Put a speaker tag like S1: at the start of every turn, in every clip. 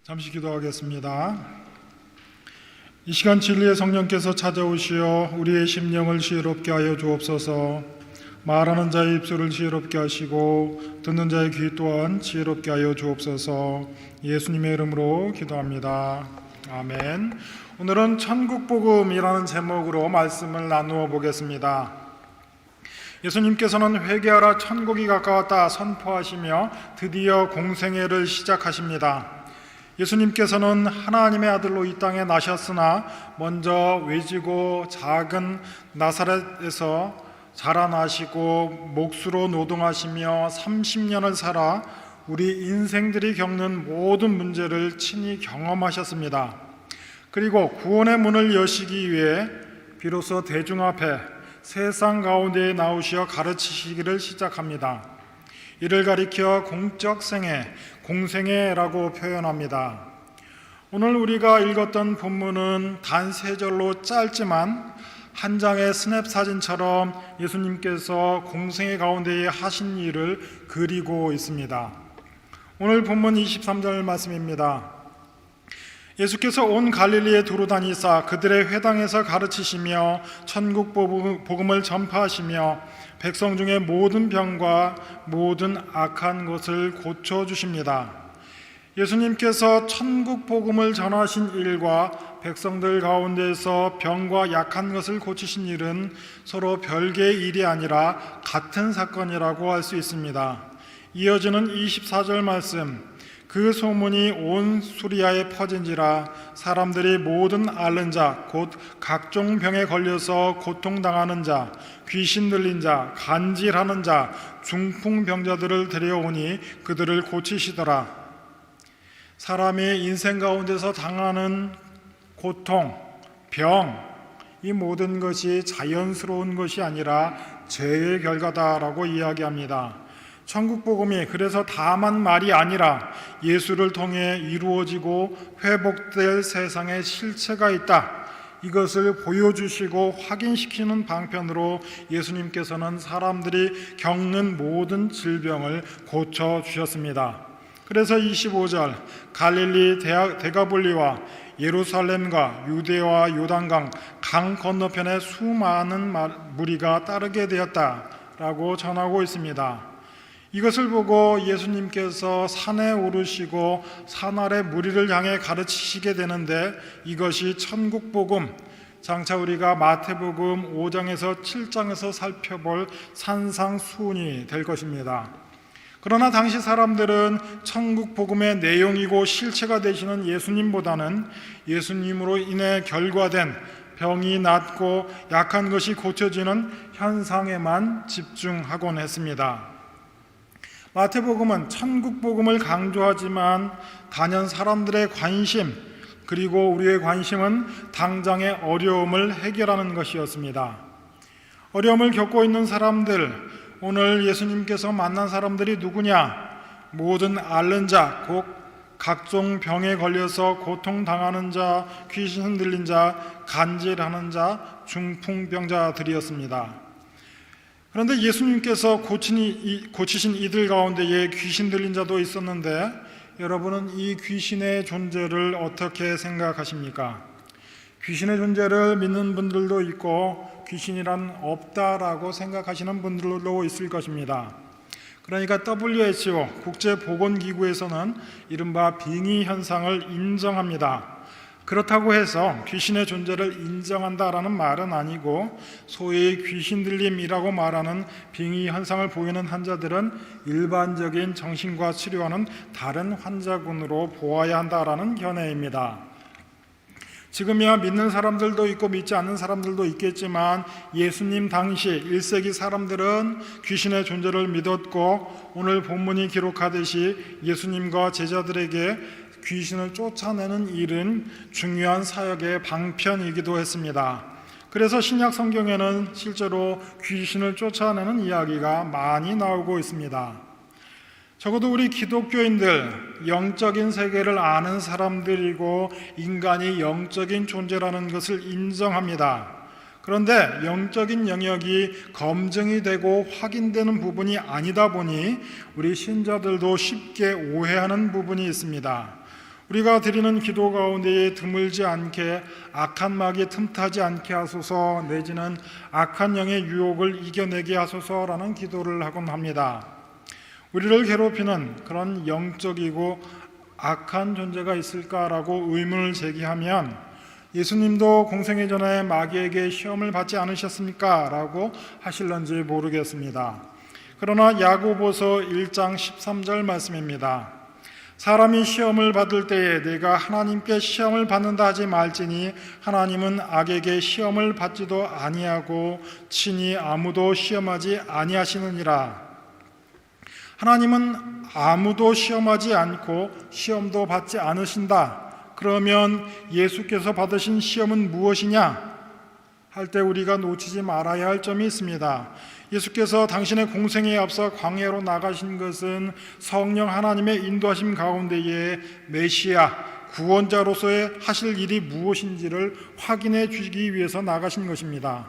S1: 잠시 기도하겠습니다. 이 시간 진리의 성령께서 찾아오시어 우리의 심령을 지혜롭게 하여 주옵소서. 말하는 자의 입술을 지혜롭게 하시고 듣는 자의 귀 또한 지혜롭게 하여 주옵소서. 예수님의 이름으로 기도합니다. 아멘. 오늘은 천국복음이라는 제목으로 말씀을 나누어 보겠습니다. 예수님께서는 회개하라 천국이 가까웠다 선포하시며 드디어 공생애를 시작하십니다. 예수님께서는 하나님의 아들로 이 땅에 나셨으나 먼저 외지고 작은 나사렛에서 자라나시고 몫으로 노동하시며 30년을 살아 우리 인생들이 겪는 모든 문제를 친히 경험하셨습니다. 그리고 구원의 문을 여시기 위해 비로소 대중 앞에 세상 가운데에 나오시어 가르치시기를 시작합니다. 이를 가리켜 공적 생애, 공생애라고 표현합니다. 오늘 우리가 읽었던 본문은 단 세 절로 짧지만 한 장의 스냅 사진처럼 예수님께서 공생애 가운데에 하신 일을 그리고 있습니다. 오늘 본문 23절 말씀입니다. 예수께서 온 갈릴리에 두루 다니사 그들의 회당에서 가르치시며 천국 복음을 전파하시며 백성 중에 모든 병과 모든 악한 것을 고쳐주십니다. 예수님께서 천국 복음을 전하신 일과 백성들 가운데서 병과 약한 것을 고치신 일은 서로 별개의 일이 아니라 같은 사건이라고 할 수 있습니다. 이어지는 24절 말씀, 그 소문이 온 수리아에 퍼진지라 사람들이 모든 앓는 자 곧 각종 병에 걸려서 고통당하는 자, 귀신 들린 자, 간질하는 자, 중풍병자들을 데려오니 그들을 고치시더라. 사람이 인생 가운데서 당하는 고통, 병, 이 모든 것이 자연스러운 것이 아니라 죄의 결과다라고 이야기합니다. 천국 복음이 그래서 다만 말이 아니라 예수를 통해 이루어지고 회복될 세상의 실체가 있다. 이것을 보여주시고 확인시키는 방편으로 예수님께서는 사람들이 겪는 모든 질병을 고쳐주셨습니다. 그래서 25절 갈릴리 데가볼리와 예루살렘과 유대와 요단강 강 건너편에 수많은 무리가 따르게 되었다라고 전하고 있습니다. 이것을 보고 예수님께서 산에 오르시고 산 아래 무리를 향해 가르치시게 되는데 이것이 천국 복음, 장차 우리가 마태복음 5장에서 7장에서 살펴볼 산상수훈이 될 것입니다. 그러나 당시 사람들은 천국 복음의 내용이고 실체가 되시는 예수님보다는 예수님으로 인해 결과된 병이 낫고 약한 것이 고쳐지는 현상에만 집중하곤 했습니다. 마태복음은 천국 복음을 강조하지만 단연 사람들의 관심 그리고 우리의 관심은 당장의 어려움을 해결하는 것이었습니다. 어려움을 겪고 있는 사람들, 오늘 예수님께서 만난 사람들이 누구냐? 모든 앓는 자, 곧 각종 병에 걸려서 고통당하는 자, 귀신 들린 자, 간질하는 자, 중풍병자들이었습니다. 그런데 예수님께서 고치신 이들 가운데에 귀신 들린 자도 있었는데 여러분은 이 귀신의 존재를 어떻게 생각하십니까? 귀신의 존재를 믿는 분들도 있고 귀신이란 없다라고 생각하시는 분들도 있을 것입니다. 그러니까 WHO 국제보건기구에서는 이른바 빙의 현상을 인정합니다. 그렇다고 해서 귀신의 존재를 인정한다라는 말은 아니고 소위 귀신 들림이라고 말하는 빙의 현상을 보이는 환자들은 일반적인 정신과 치료와는 다른 환자군으로 보아야 한다라는 견해입니다. 지금이야 믿는 사람들도 있고 믿지 않는 사람들도 있겠지만 예수님 당시 1세기 사람들은 귀신의 존재를 믿었고 오늘 본문이 기록하듯이 예수님과 제자들에게 귀신을 쫓아내는 일은 중요한 사역의 방편이기도 했습니다. 그래서 신약 성경에는 실제로 귀신을 쫓아내는 이야기가 많이 나오고 있습니다. 적어도 우리 기독교인들, 영적인 세계를 아는 사람들이고 인간이 영적인 존재라는 것을 인정합니다. 그런데 영적인 영역이 검증이 되고 확인되는 부분이 아니다 보니 우리 신자들도 쉽게 오해하는 부분이 있습니다. 우리가 드리는 기도 가운데에 드물지 않게 악한 마귀에 틈타지 않게 하소서, 내지는 악한 영의 유혹을 이겨내게 하소서라는 기도를 하곤 합니다. 우리를 괴롭히는 그런 영적이고 악한 존재가 있을까라고 의문을 제기하면 예수님도 공생애 전에 마귀에게 시험을 받지 않으셨습니까? 라고 하실런지 모르겠습니다. 그러나 야고보서 1장 13절 말씀입니다. 사람이 시험을 받을 때에 내가 하나님께 시험을 받는다 하지 말지니 하나님은 악에게 시험을 받지도 아니하고 친히 아무도 시험하지 아니하시느니라. 하나님은 아무도 시험하지 않고 시험도 받지 않으신다. 그러면 예수께서 받으신 시험은 무엇이냐? 할 때 우리가 놓치지 말아야 할 점이 있습니다. 예수께서 당신의 공생에 앞서 광야로 나가신 것은 성령 하나님의 인도하심 가운데에 메시아 구원자로서의 하실 일이 무엇인지를 확인해 주시기 위해서 나가신 것입니다.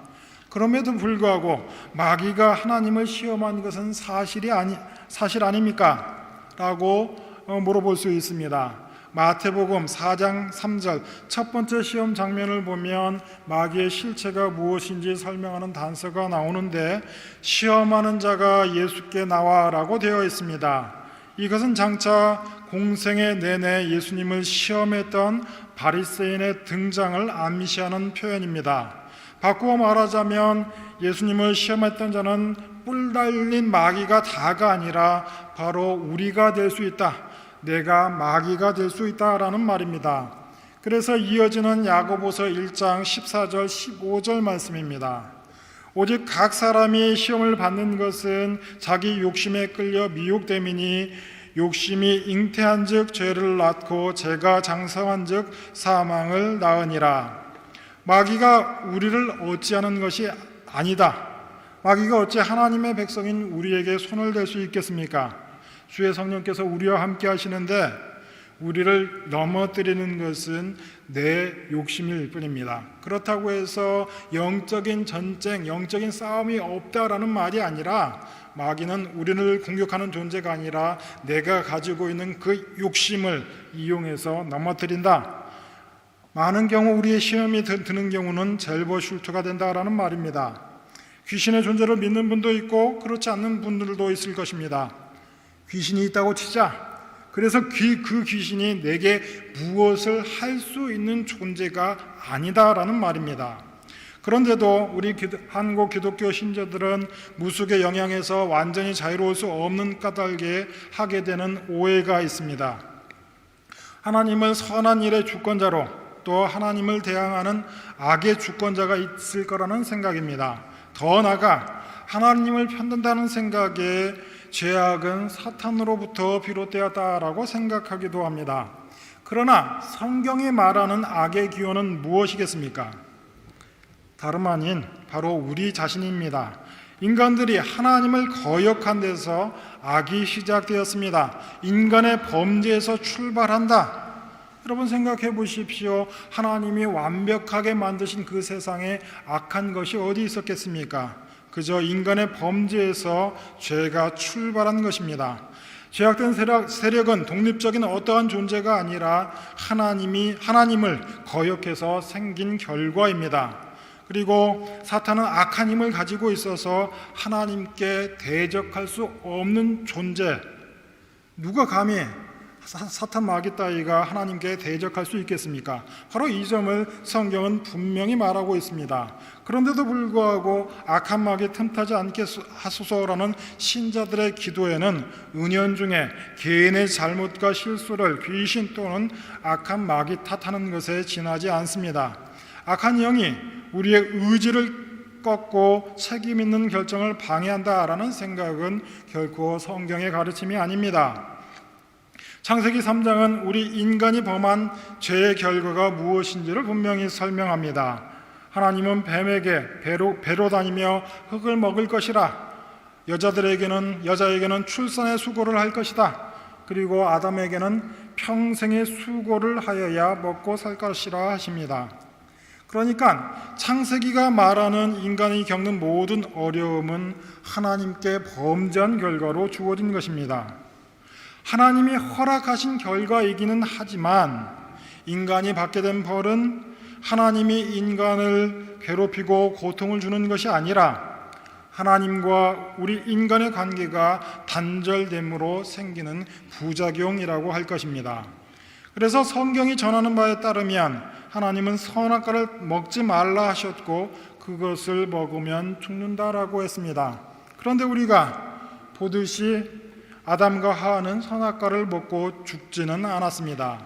S1: 그럼에도 불구하고 마귀가 하나님을 시험한 것은 사실 아닙니까? 라고 물어볼 수 있습니다. 마태복음 4장 3절 첫 번째 시험 장면을 보면 마귀의 실체가 무엇인지 설명하는 단서가 나오는데, 시험하는 자가 예수께 나와라고 되어 있습니다. 이것은 장차 공생애 내내 예수님을 시험했던 바리새인의 등장을 암시하는 표현입니다. 바꾸어 말하자면 예수님을 시험했던 자는 뿔 달린 마귀가 다가 아니라 바로 우리가 될 수 있다, 내가 마귀가 될 수 있다라는 말입니다. 그래서 이어지는 야고보서 1장 14절 15절 말씀입니다. 오직 각 사람이 시험을 받는 것은 자기 욕심에 끌려 미혹됨이니 욕심이 잉태한 즉 죄를 낳고 죄가 장성한 즉 사망을 낳으니라. 마귀가 우리를 어찌하는 것이 아니다. 마귀가 어찌 하나님의 백성인 우리에게 손을 댈 수 있겠습니까? 주의 성령께서 우리와 함께 하시는데 우리를 넘어뜨리는 것은 내 욕심일 뿐입니다. 그렇다고 해서 영적인 전쟁, 영적인 싸움이 없다라는 말이 아니라, 마귀는 우리를 공격하는 존재가 아니라 내가 가지고 있는 그 욕심을 이용해서 넘어뜨린다. 많은 경우 우리의 시험이 드는 경우는 젤버슐트가 된다라는 말입니다. 귀신의 존재를 믿는 분도 있고 그렇지 않는 분들도 있을 것입니다. 귀신이 있다고 치자. 그래서 그 귀신이 내게 무엇을 할 수 있는 존재가 아니다라는 말입니다. 그런데도 우리 한국 기독교 신자들은 무속의 영향에서 완전히 자유로울 수 없는 까닭에 하게 되는 오해가 있습니다. 하나님을 선한 일의 주권자로, 또 하나님을 대항하는 악의 주권자가 있을 거라는 생각입니다. 더 나아가 하나님을 편든다는 생각에 죄악은 사탄으로부터 비롯되었다라고 생각하기도 합니다. 그러나 성경이 말하는 악의 기원은 무엇이겠습니까? 다름 아닌 바로 우리 자신입니다. 인간들이 하나님을 거역한 데서 악이 시작되었습니다. 인간의 범죄에서 출발한다. 여러분 생각해 보십시오. 하나님이 완벽하게 만드신 그 세상에 악한 것이 어디 있었겠습니까? 그저 인간의 범죄에서 죄가 출발한 것입니다. 죄악된 세력은 독립적인 어떠한 존재가 아니라 하나님을 거역해서 생긴 결과입니다. 그리고 사탄은 악한 힘을 가지고 있어서 하나님께 대적할 수 없는 존재. 누가 감히 사탄 마귀 따위가 하나님께 대적할 수 있겠습니까? 바로 이 점을 성경은 분명히 말하고 있습니다. 그런데도 불구하고 악한 마귀 틈타지 않게 하소서라는 신자들의 기도에는 은연중에 개인의 잘못과 실수를 귀신 또는 악한 마귀 탓하는 것에 지나지 않습니다. 악한 영이 우리의 의지를 꺾고 책임 있는 결정을 방해한다라는 생각은 결코 성경의 가르침이 아닙니다. 창세기 3장은 우리 인간이 범한 죄의 결과가 무엇인지를 분명히 설명합니다. 하나님은 뱀에게 배로 다니며 흙을 먹을 것이라, 여자에게는 출산의 수고를 할 것이다. 그리고 아담에게는 평생의 수고를 하여야 먹고 살 것이라 하십니다. 그러니까 창세기가 말하는 인간이 겪는 모든 어려움은 하나님께 범죄한 결과로 주어진 것입니다. 하나님이 허락하신 결과이기는 하지만 인간이 받게 된 벌은 하나님이 인간을 괴롭히고 고통을 주는 것이 아니라 하나님과 우리 인간의 관계가 단절됨으로 생기는 부작용이라고 할 것입니다. 그래서 성경이 전하는 바에 따르면 하나님은 선악과를 먹지 말라 하셨고 그것을 먹으면 죽는다라고 했습니다. 그런데 우리가 보듯이 아담과 하와는 선악과를 먹고 죽지는 않았습니다.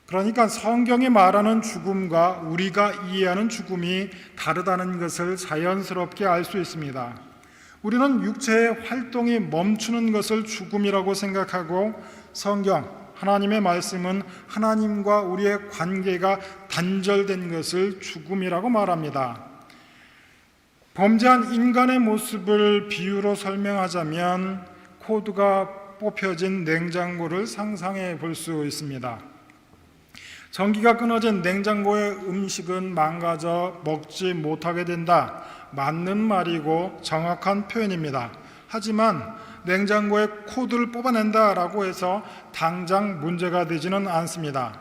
S1: 그러니까 성경이 말하는 죽음과 우리가 이해하는 죽음이 다르다는 것을 자연스럽게 알 수 있습니다. 우리는 육체의 활동이 멈추는 것을 죽음이라고 생각하고 성경, 하나님의 말씀은 하나님과 우리의 관계가 단절된 것을 죽음이라고 말합니다. 범죄한 인간의 모습을 비유로 설명하자면 코드가 뽑혀진 냉장고를 상상해 볼 수 있습니다. 전기가 끊어진 냉장고의 음식은 망가져 먹지 못하게 된다. 맞는 말이고 정확한 표현입니다. 하지만 냉장고의 코드를 뽑아낸다라고 해서 당장 문제가 되지는 않습니다.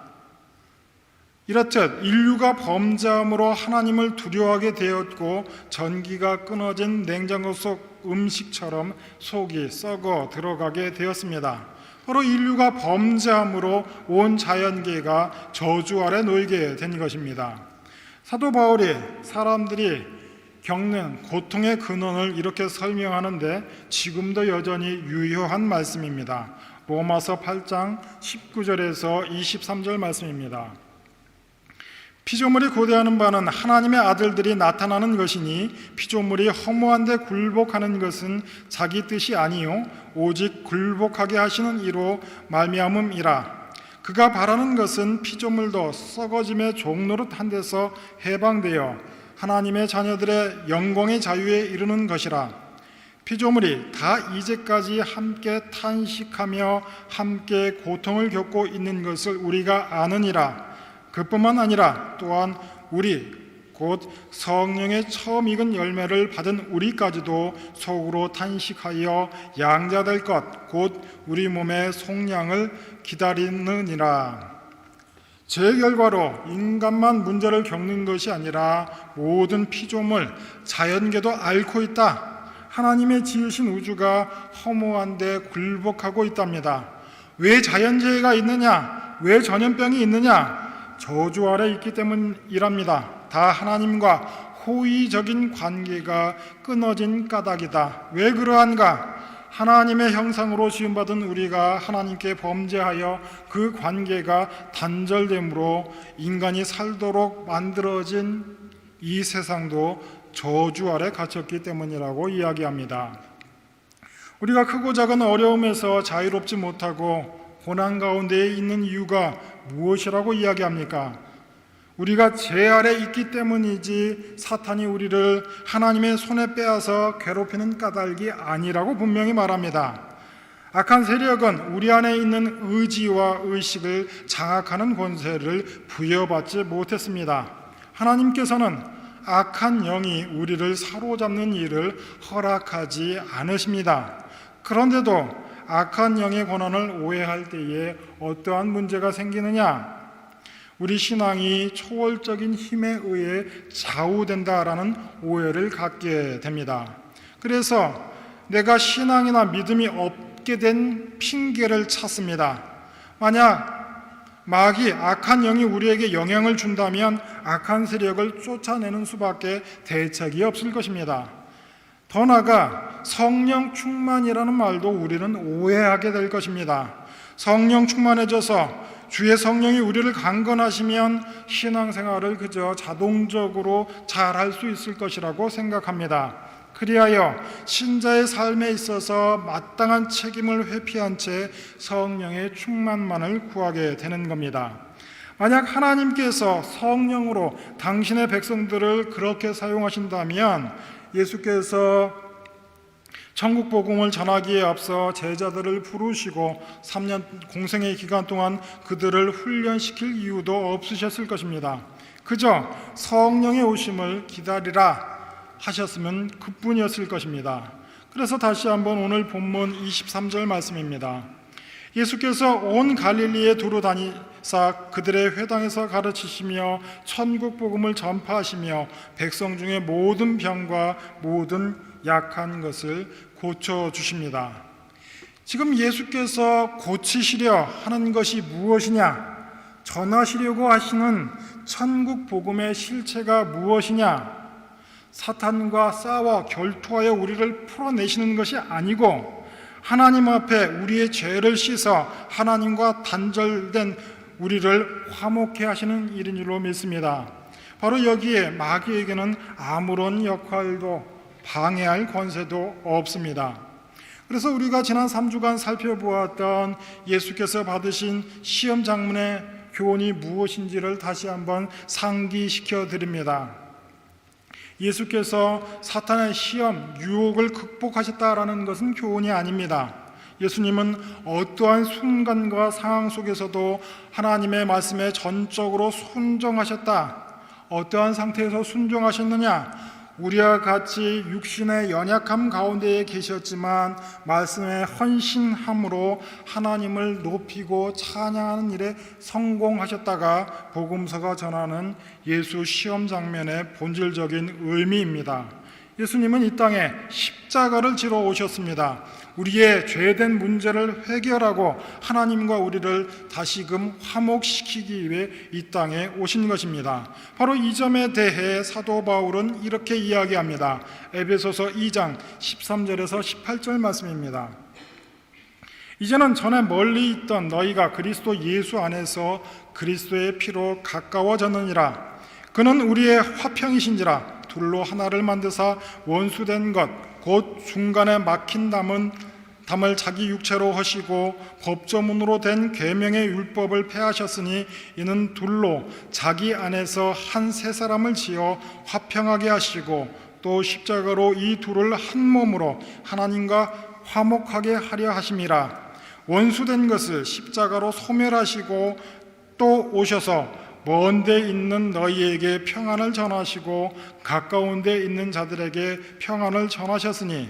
S1: 이렇듯 인류가 범죄함으로 하나님을 두려워하게 되었고 전기가 끊어진 냉장고 속 음식처럼 속이 썩어 들어가게 되었습니다. 바로 인류가 범죄함으로 온 자연계가 저주 아래 놓이게 된 것입니다. 사도 바울이 사람들이 겪는 고통의 근원을 이렇게 설명하는데 지금도 여전히 유효한 말씀입니다. 로마서 8장 19절에서 23절 말씀입니다. 피조물이 고대하는 바는 하나님의 아들들이 나타나는 것이니 피조물이 허무한데 굴복하는 것은 자기 뜻이 아니요 오직 굴복하게 하시는 이로 말미암음이라. 그가 바라는 것은 피조물도 썩어짐의 종노릇한 데서 해방되어 하나님의 자녀들의 영광의 자유에 이르는 것이라. 피조물이 다 이제까지 함께 탄식하며 함께 고통을 겪고 있는 것을 우리가 아느니라. 그뿐만 아니라 또한 우리 곧 성령의 처음 익은 열매를 받은 우리까지도 속으로 탄식하여 양자될 것 곧 우리 몸의 속량을 기다리느니라. 제 결과로 인간만 문제를 겪는 것이 아니라 모든 피조물, 자연계도 앓고 있다. 하나님의 지으신 우주가 허무한데 굴복하고 있답니다. 왜 자연재해가 있느냐? 왜 전염병이 있느냐? 저주 아래 있기 때문이랍니다. 다 하나님과 호의적인 관계가 끊어진 까닭이다. 왜 그러한가? 하나님의 형상으로 지음받은 우리가 하나님께 범죄하여 그 관계가 단절됨으로 인간이 살도록 만들어진 이 세상도 저주 아래 갇혔기 때문이라고 이야기합니다. 우리가 크고 작은 어려움에서 자유롭지 못하고 고난 가운데에 있는 이유가 무엇이라고 이야기합니까? 우리가 죄 아래 있기 때문이지 사탄이 우리를 하나님의 손에 빼앗아 괴롭히는 까닭이 아니라고 분명히 말합니다. 악한 세력은 우리 안에 있는 의지와 의식을 장악하는 권세를 부여받지 못했습니다. 하나님께서는 악한 영이 우리를 사로잡는 일을 허락하지 않으십니다. 그런데도 악한 영의 권한을 오해할 때에 어떠한 문제가 생기느냐? 우리 신앙이 초월적인 힘에 의해 좌우된다라는 오해를 갖게 됩니다. 그래서 내가 신앙이나 믿음이 없게 된 핑계를 찾습니다. 만약 마귀, 악한 영이 우리에게 영향을 준다면 악한 세력을 쫓아내는 수밖에 대책이 없을 것입니다. 더 나아가 성령 충만이라는 말도 우리는 오해하게 될 것입니다. 성령 충만해져서 주의 성령이 우리를 강건하시면 신앙생활을 그저 자동적으로 잘할 수 있을 것이라고 생각합니다. 그리하여 신자의 삶에 있어서 마땅한 책임을 회피한 채 성령의 충만만을 구하게 되는 겁니다. 만약 하나님께서 성령으로 당신의 백성들을 그렇게 사용하신다면 예수께서 천국 복음을 전하기에 앞서 제자들을 부르시고 3년 공생의 기간 동안 그들을 훈련시킬 이유도 없으셨을 것입니다. 그저 성령의 오심을 기다리라 하셨으면 그뿐이었을 것입니다. 그래서 다시 한번 오늘 본문 23절 말씀입니다. 예수께서 온 갈릴리에 두루 다니사 그들의 회당에서 가르치시며 천국 복음을 전파하시며 백성 중에 모든 병과 모든 약한 것을 고쳐주십니다. 지금 예수께서 고치시려 하는 것이 무엇이냐? 전하시려고 하시는 천국 복음의 실체가 무엇이냐? 사탄과 싸워 결투하여 우리를 풀어내시는 것이 아니고 하나님 앞에 우리의 죄를 씻어 하나님과 단절된 우리를 화목케 하시는 일인 줄로 믿습니다. 바로 여기에 마귀에게는 아무런 역할도 방해할 권세도 없습니다. 그래서 우리가 지난 3주간 살펴보았던 예수께서 받으신 시험 장문의 교훈이 무엇인지를 다시 한번 상기시켜 드립니다. 예수께서 사탄의 시험, 유혹을 극복하셨다라는 것은 교훈이 아닙니다. 예수님은 어떠한 순간과 상황 속에서도 하나님의 말씀에 전적으로 순종하셨다. 어떠한 상태에서 순종하셨느냐? 우리와 같이 육신의 연약함 가운데에 계셨지만 말씀의 헌신함으로 하나님을 높이고 찬양하는 일에 성공하셨다가 복음서가 전하는 예수 시험 장면의 본질적인 의미입니다. 예수님은 이 땅에 십자가를 지러 오셨습니다. 우리의 죄된 문제를 해결하고 하나님과 우리를 다시금 화목시키기 위해 이 땅에 오신 것입니다. 바로 이 점에 대해 사도 바울은 이렇게 이야기합니다. 에베소서 2장 13절에서 18절 말씀입니다. 이제는 전에 멀리 있던 너희가 그리스도 예수 안에서 그리스도의 피로 가까워졌느니라. 그는 우리의 화평이신지라. 둘로 하나를 만드사 원수된 것 곧 중간에 막힌 담을 자기 육체로 하시고 법조문으로 된 계명의 율법을 폐하셨으니 이는 둘로 자기 안에서 한 세 사람을 지어 화평하게 하시고 또 십자가로 이 둘을 한 몸으로 하나님과 화목하게 하려 하심이라. 원수된 것을 십자가로 소멸하시고 또 오셔서 먼데 있는 너희에게 평안을 전하시고 가까운 데 있는 자들에게 평안을 전하셨으니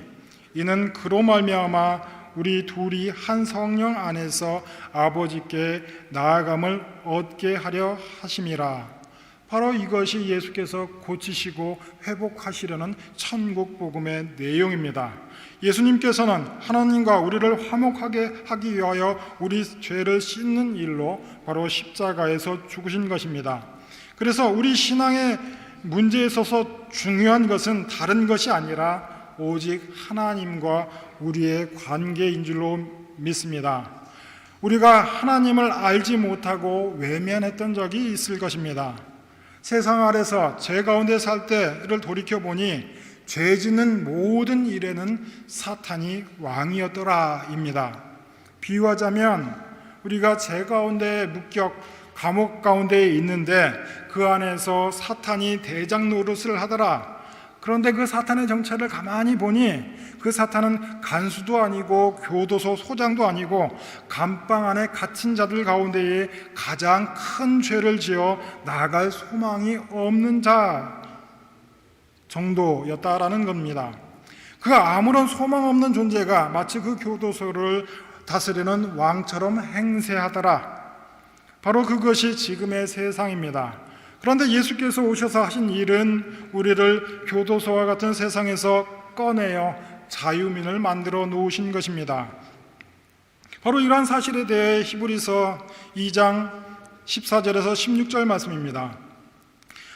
S1: 이는 그로 말미암아 우리 둘이 한 성령 안에서 아버지께 나아감을 얻게 하려 하심이라. 바로 이것이 예수께서 고치시고 회복하시려는 천국 복음의 내용입니다. 예수님께서는 하나님과 우리를 화목하게 하기 위하여 우리 죄를 씻는 일로 바로 십자가에서 죽으신 것입니다. 그래서 우리 신앙의 문제에 있어서 중요한 것은 다른 것이 아니라 오직 하나님과 우리의 관계인 줄로 믿습니다. 우리가 하나님을 알지 못하고 외면했던 적이 있을 것입니다. 세상 아래서 죄 가운데 살 때를 돌이켜보니 죄 짓는 모든 일에는 사탄이 왕이었더라입니다. 비유하자면 우리가 죄 가운데 묶여 감옥 가운데 있는데 그 안에서 사탄이 대장 노릇을 하더라. 그런데 그 사탄의 정체를 가만히 보니 그 사탄은 간수도 아니고 교도소 소장도 아니고 감방 안에 갇힌 자들 가운데에 가장 큰 죄를 지어 나갈 소망이 없는 자 정도였다라는 겁니다. 그 아무런 소망 없는 존재가 마치 그 교도소를 다스리는 왕처럼 행세하더라. 바로 그것이 지금의 세상입니다. 그런데 예수께서 오셔서 하신 일은 우리를 교도소와 같은 세상에서 꺼내어 자유민을 만들어 놓으신 것입니다. 바로 이러한 사실에 대해 히브리서 2장 14절에서 16절 말씀입니다.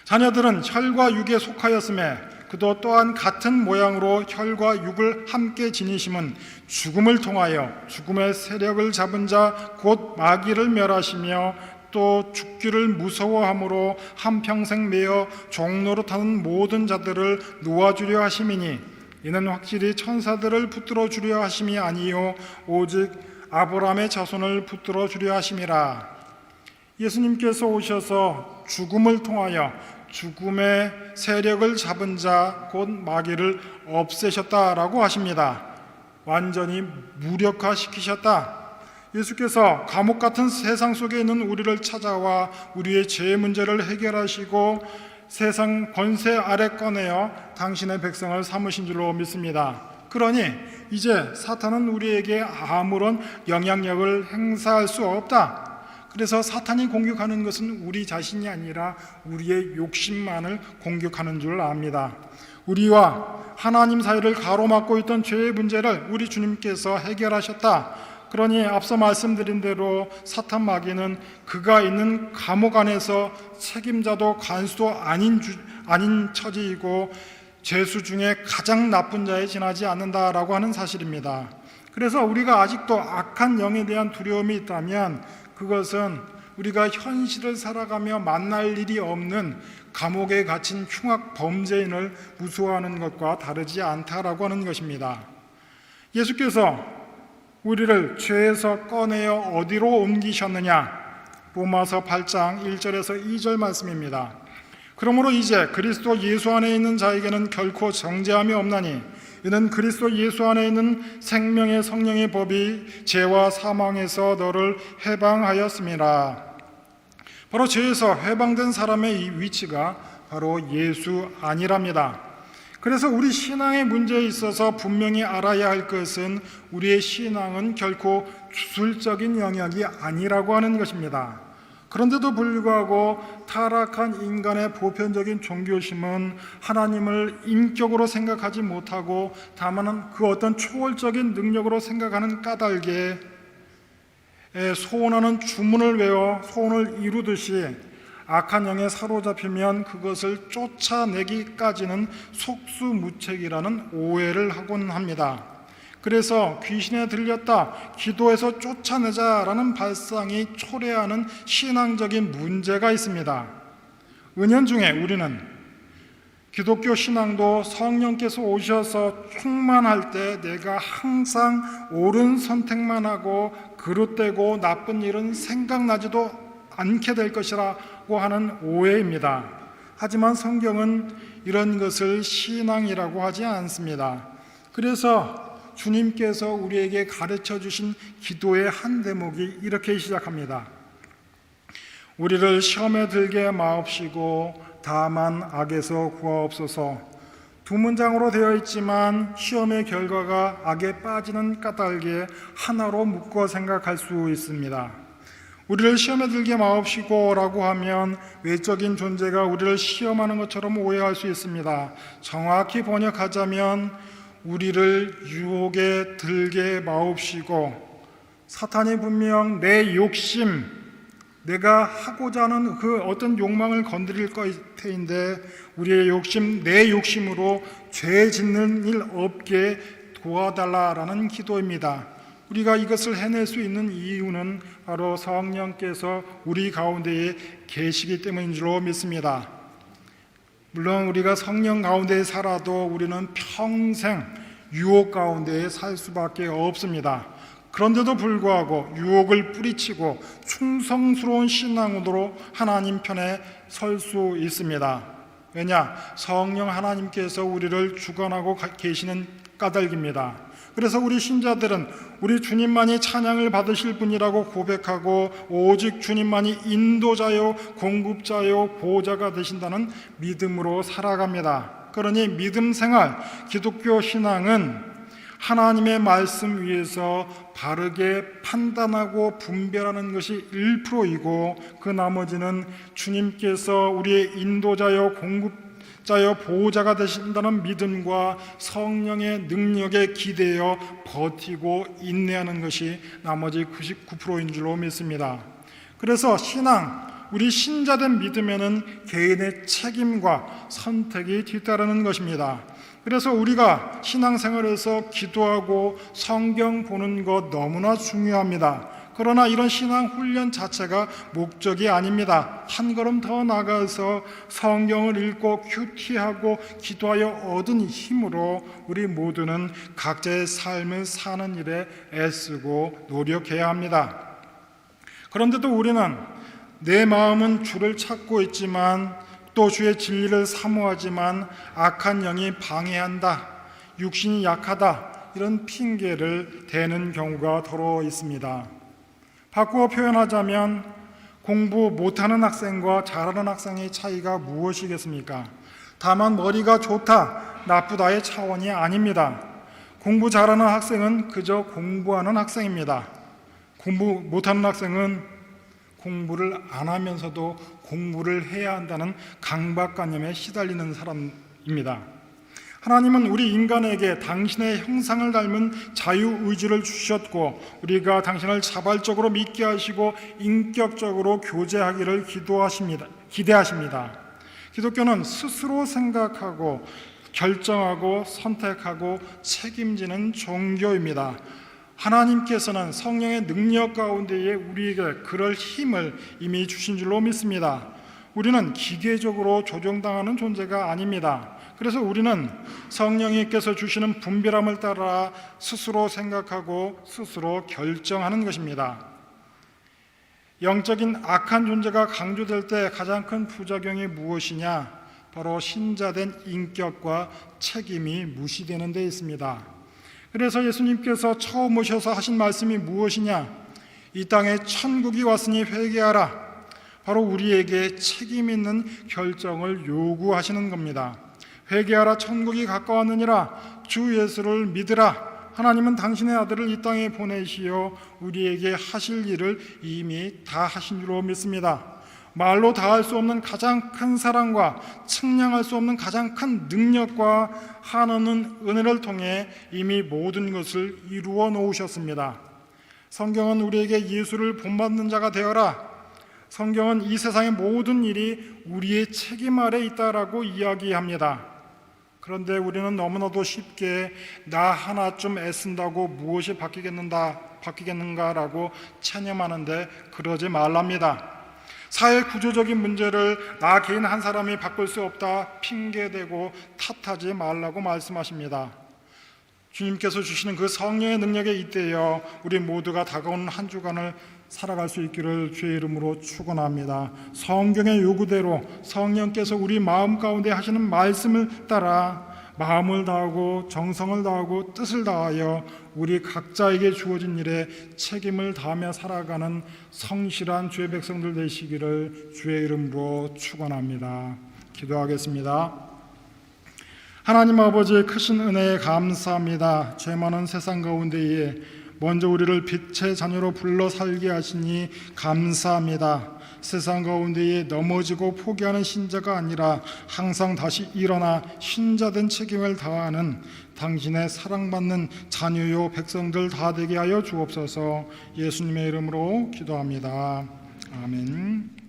S1: 자녀들은 혈과 육에 속하였음에 그도 또한 같은 모양으로 혈과 육을 함께 지니심은 죽음을 통하여 죽음의 세력을 잡은 자 곧 마귀를 멸하시며 또 죽기를 무서워함으로 한평생 매어 종노릇하는 모든 자들을 놓아주려 하심이니 이는 확실히 천사들을 붙들어 주려 하심이 아니요 오직 아브라함의 자손을 붙들어 주려 하심이라. 예수님께서 오셔서 죽음을 통하여 죽음의 세력을 잡은 자 곧 마귀를 없애셨다라고 하십니다. 완전히 무력화시키셨다. 예수께서 감옥 같은 세상 속에 있는 우리를 찾아와 우리의 죄 문제를 해결하시고 세상 권세 아래 꺼내어 당신의 백성을 삼으신 줄로 믿습니다. 그러니 이제 사탄은 우리에게 아무런 영향력을 행사할 수 없다. 그래서 사탄이 공격하는 것은 우리 자신이 아니라 우리의 욕심만을 공격하는 줄 압니다. 우리와 하나님 사이를 가로막고 있던 죄의 문제를 우리 주님께서 해결하셨다. 그러니 앞서 말씀드린 대로 사탄 마귀는 그가 있는 감옥 안에서 책임자도 간수도 아닌 처지이고 죄수 중에 가장 나쁜 자에 지나지 않는다라고 하는 사실입니다. 그래서 우리가 아직도 악한 영에 대한 두려움이 있다면 그것은 우리가 현실을 살아가며 만날 일이 없는 감옥에 갇힌 흉악 범죄인을 무서워하는 것과 다르지 않다라고 하는 것입니다. 예수께서 우리를 죄에서 꺼내어 어디로 옮기셨느냐? 로마서 8장 1절에서 2절 말씀입니다. 그러므로 이제 그리스도 예수 안에 있는 자에게는 결코 정죄함이 없나니 이는 그리스도 예수 안에 있는 생명의 성령의 법이 죄와 사망에서 너를 해방하였음이라. 바로 죄에서 해방된 사람의 이 위치가 바로 예수 안이랍니다. 그래서 우리 신앙의 문제에 있어서 분명히 알아야 할 것은 우리의 신앙은 결코 주술적인 영역이 아니라고 하는 것입니다. 그런데도 불구하고 타락한 인간의 보편적인 종교심은 하나님을 인격으로 생각하지 못하고 다만 그 어떤 초월적인 능력으로 생각하는 까닭에 소원하는 주문을 외워 소원을 이루듯이 악한 영에 사로잡히면 그것을 쫓아내기까지는 속수무책이라는 오해를 하곤 합니다. 그래서 귀신에 들렸다, 기도해서 쫓아내자라는 발상이 초래하는 신앙적인 문제가 있습니다. 은연중에 우리는 기독교 신앙도 성령께서 오셔서 충만할 때 내가 항상 옳은 선택만 하고 그릇되고 나쁜 일은 생각나지도 않게 될 것이라고 하는 오해입니다. 하지만 성경은 이런 것을 신앙이라고 하지 않습니다. 그래서 주님께서 우리에게 가르쳐 주신 기도의 한 대목이 이렇게 시작합니다. 우리를 시험에 들게 마옵시고 다만 악에서 구하옵소서. 두 문장으로 되어 있지만 시험의 결과가 악에 빠지는 까닭에 하나로 묶어 생각할 수 있습니다. 우리를 시험에 들게 마옵시고 라고 하면 외적인 존재가 우리를 시험하는 것처럼 오해할 수 있습니다. 정확히 번역하자면 우리를 유혹에 들게 마옵시고, 사탄이 분명 내 욕심, 내가 하고자 하는 그 어떤 욕망을 건드릴 터인데 우리의 욕심, 내 욕심으로 죄 짓는 일 없게 도와달라라는 기도입니다. 우리가 이것을 해낼 수 있는 이유는 바로 성령께서 우리 가운데에 계시기 때문인 줄로 믿습니다. 물론 우리가 성령 가운데 살아도 우리는 평생 유혹 가운데 살 수밖에 없습니다. 그런데도 불구하고 유혹을 뿌리치고 충성스러운 신앙으로 하나님 편에 설 수 있습니다. 왜냐? 성령 하나님께서 우리를 주관하고 계시는 까닭입니다. 그래서 우리 신자들은 우리 주님만이 찬양을 받으실 분이라고 고백하고 오직 주님만이 인도자요 공급자요 보호자가 되신다는 믿음으로 살아갑니다. 그러니 믿음 생활, 기독교 신앙은 하나님의 말씀 위에서 바르게 판단하고 분별하는 것이 1%이고 그 나머지는 주님께서 우리의 인도자요 공급자요 보호자가 되신다는 믿음과 성령의 능력에 기대어 버티고 인내하는 것이 나머지 99%인 줄로 믿습니다. 그래서 신앙, 우리 신자된 믿음에는 개인의 책임과 선택이 뒤따르는 것입니다. 그래서 우리가 신앙생활에서 기도하고 성경 보는 것 너무나 중요합니다. 그러나 이런 신앙 훈련 자체가 목적이 아닙니다. 한 걸음 더 나아가서 성경을 읽고 큐티하고 기도하여 얻은 힘으로 우리 모두는 각자의 삶을 사는 일에 애쓰고 노력해야 합니다. 그런데도 우리는 내 마음은 주를 찾고 있지만 또 주의 진리를 사모하지만 악한 영이 방해한다, 육신이 약하다, 이런 핑계를 대는 경우가 더러 있습니다. 바꾸어 표현하자면 공부 못하는 학생과 잘하는 학생의 차이가 무엇이겠습니까? 다만 머리가 좋다, 나쁘다의 차원이 아닙니다. 공부 잘하는 학생은 그저 공부하는 학생입니다. 공부 못하는 학생은 공부를 안 하면서도 공부를 해야 한다는 강박관념에 시달리는 사람입니다. 하나님은 우리 인간에게 당신의 형상을 닮은 자유의지를 주셨고 우리가 당신을 자발적으로 믿게 하시고 인격적으로 교제하기를 기대하십니다. 기독교는 스스로 생각하고 결정하고 선택하고 책임지는 종교입니다. 하나님께서는 성령의 능력 가운데에 우리에게 그럴 힘을 이미 주신 줄로 믿습니다. 우리는 기계적으로 조종당하는 존재가 아닙니다. 그래서 우리는 성령님께서 주시는 분별함을 따라 스스로 생각하고 스스로 결정하는 것입니다. 영적인 악한 존재가 강조될 때 가장 큰 부작용이 무엇이냐? 바로 신자된 인격과 책임이 무시되는 데 있습니다. 그래서 예수님께서 처음 오셔서 하신 말씀이 무엇이냐? 이 땅에 천국이 왔으니 회개하라. 바로 우리에게 책임 있는 결정을 요구하시는 겁니다. 회개하라, 천국이 가까웠느니라. 주 예수를 믿으라. 하나님은 당신의 아들을 이 땅에 보내시어 우리에게 하실 일을 이미 다 하신 줄로 믿습니다. 말로 다 할 수 없는 가장 큰 사랑과 측량할 수 없는 가장 큰 능력과 한없는 은혜를 통해 이미 모든 것을 이루어 놓으셨습니다. 성경은 우리에게 예수를 본받는 자가 되어라. 성경은 이 세상의 모든 일이 우리의 책임 아래 있다라고 이야기합니다. 그런데 우리는 너무나도 쉽게 나 하나쯤 애쓴다고 무엇이 바뀌겠는가라고 체념하는데 그러지 말랍니다. 사회 구조적인 문제를 나 개인 한 사람이 바꿀 수 없다 핑계대고 탓하지 말라고 말씀하십니다. 주님께서 주시는 그 성령의 능력에 잇대어 우리 모두가 다가오는 한 주간을 살아갈 수 있기를 주의 이름으로 축원합니다. 성경의 요구대로 성령께서 우리 마음 가운데 하시는 말씀을 따라 마음을 다하고 정성을 다하고 뜻을 다하여 우리 각자에게 주어진 일에 책임을 다하며 살아가는 성실한 주의 백성들 되시기를 주의 이름으로 축원합니다. 기도하겠습니다. 하나님 아버지의 크신 은혜에 감사합니다. 죄 많은 세상 가운데에 먼저 우리를 빛의 자녀로 불러 살게 하시니 감사합니다. 세상 가운데에 넘어지고 포기하는 신자가 아니라 항상 다시 일어나 신자된 책임을 다하는 당신의 사랑받는 자녀요 백성들 다 되게 하여 주옵소서. 예수님의 이름으로 기도합니다. 아멘.